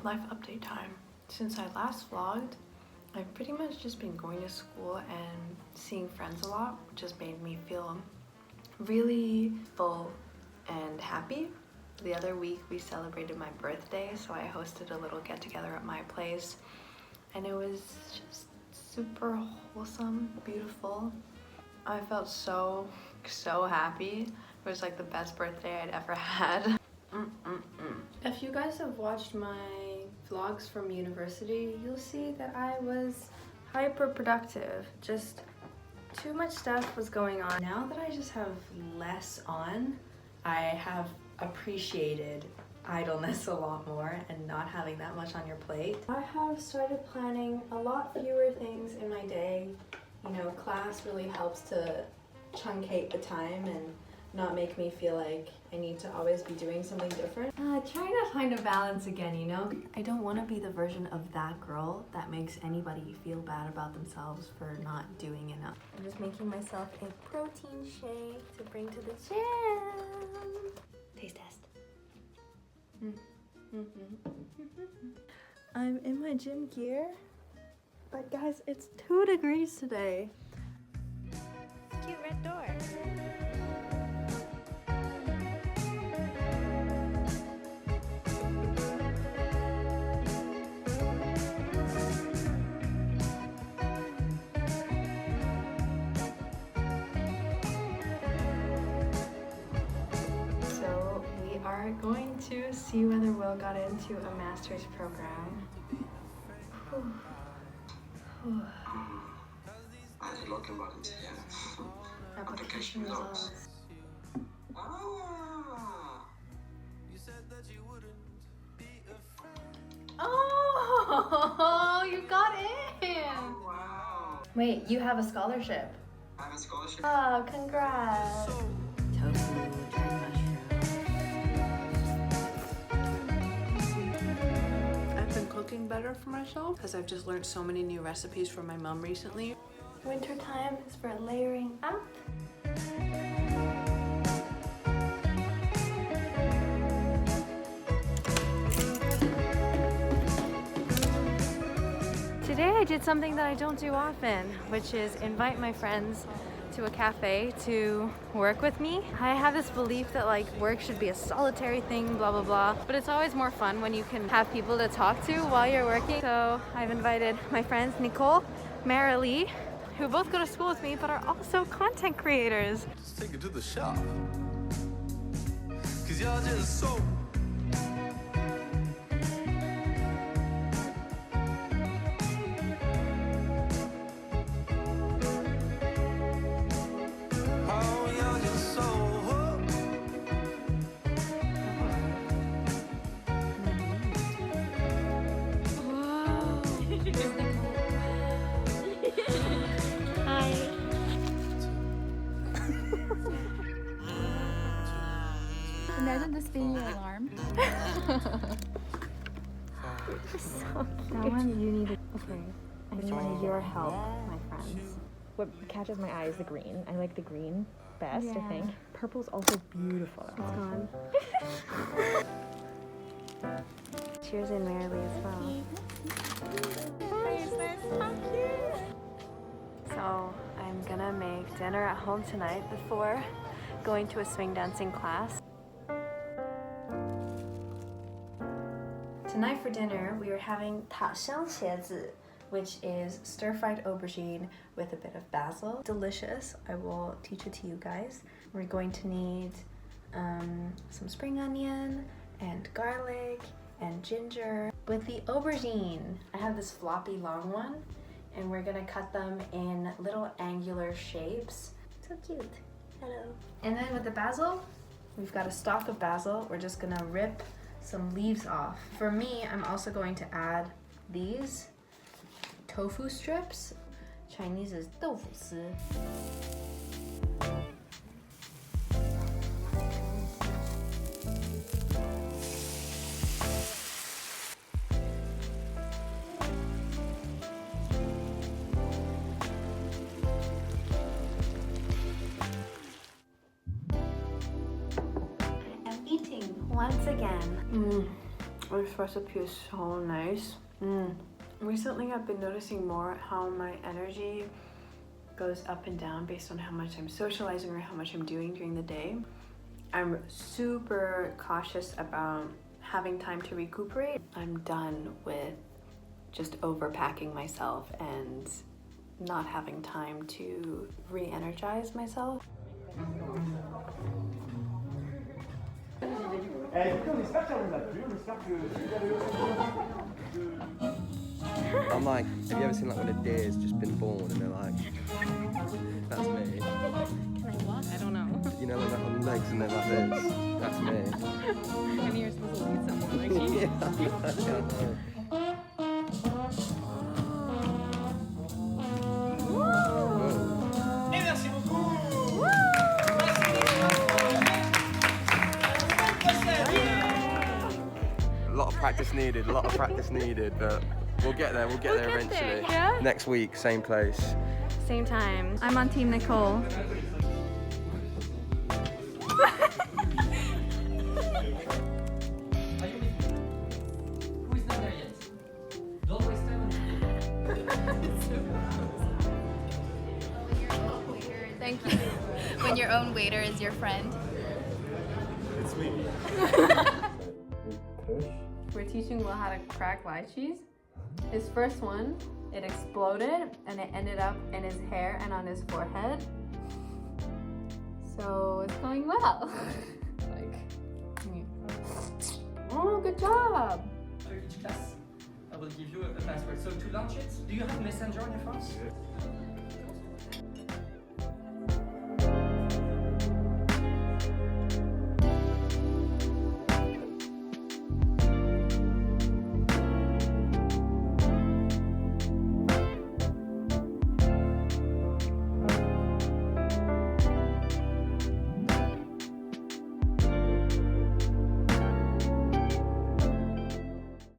Life update time. Since I last vlogged, I've pretty much just been going to school and seeing friends a lot, which has made me feel really full and happy. The other week we celebrated my birthday, so I hosted a little get-together at my place, and it was just super wholesome, beautiful. I felt so happy. It was like the best birthday I'd ever had. If you guys have watched my vlogs from university, you'll see that I was hyper productive. Just too much stuff was going on. Now that I just have less on, I have appreciated idleness a lot more and not having that much on your plate. I have started planning a lot fewer things in my day. You know, class really helps to truncate the time and not make me feel like I need to always be doing something different. Trying to find a balance again, you know? I don't want to be the version of that girl that makes anybody feel bad about themselves for not doing enough. I'm just making myself a protein shake to bring to the gym. Taste test. I'm in my gym gear, but guys, it's 2 degrees today. Cute red door. Are going to see whether Will got into a master's program. Application results. Oh, you got in! Oh, wow. Wait, you have a scholarship. I have a scholarship. Oh, congrats. Tofu, dried mushroom. I've been cooking better for myself because I've just learned so many new recipes from my mom recently. Winter time is for layering up. Today I did something that I don't do often, which is invite my friends to a cafe to work with me. I have this belief that like work should be a solitary thing, blah blah blah, but it's always more fun when you can have people to talk to while you're working. So I've invited my friends Nicole, Marilee, who both go to school with me but are also content creators. Just take it to the shop. 'Cause y'all just so Imagine this being your alarm. So that one you needed. Okay, I need your help, my friends. What catches my eye is the green. I like the green best, Yeah. I think. Purple's also beautiful. It's gone. Cheers in Marilee as well. So I'm gonna make dinner at home tonight before going to a swing dancing class. Tonight for dinner we are having 塔香茄子, which is stir-fried aubergine with a bit of basil. Delicious. I will teach it to you guys. We're going to need some spring onion and garlic and ginger. With the aubergine, I have this floppy long one, and we're gonna cut them in little angular shapes. So cute. Hello. And then with the basil, we've got a stalk of basil. We're just gonna rip some leaves off. For me, I'm also going to add these tofu strips. Chinese is 豆腐丝. I'm eating once again. This recipe is so nice. Recently, I've been noticing more how my energy goes up and down based on how much I'm socializing or how much I'm doing during the day. I'm super cautious about having time to recuperate. I'm done with just overpacking myself and not having time to re-energize myself. I'm like, have you ever seen like when a deer's just been born and they're like, that's me. Can I walk? I don't know. You know, they're like on legs and they're like this. That's me. I mean, you're supposed to lead someone like you. Yeah, I know. A lot of practice needed, but we'll get there eventually. Yeah? Next week, same place. Same time. I'm on Team Nicole. Thank you. When your own waiter is your friend. It's me. We're teaching Will how to crack lychees. His first one, it exploded and it ended up in his hair and on his forehead. So it's going well. Oh, good job. For each class, I will give you a password. So to launch it, do you have Messenger on your phone?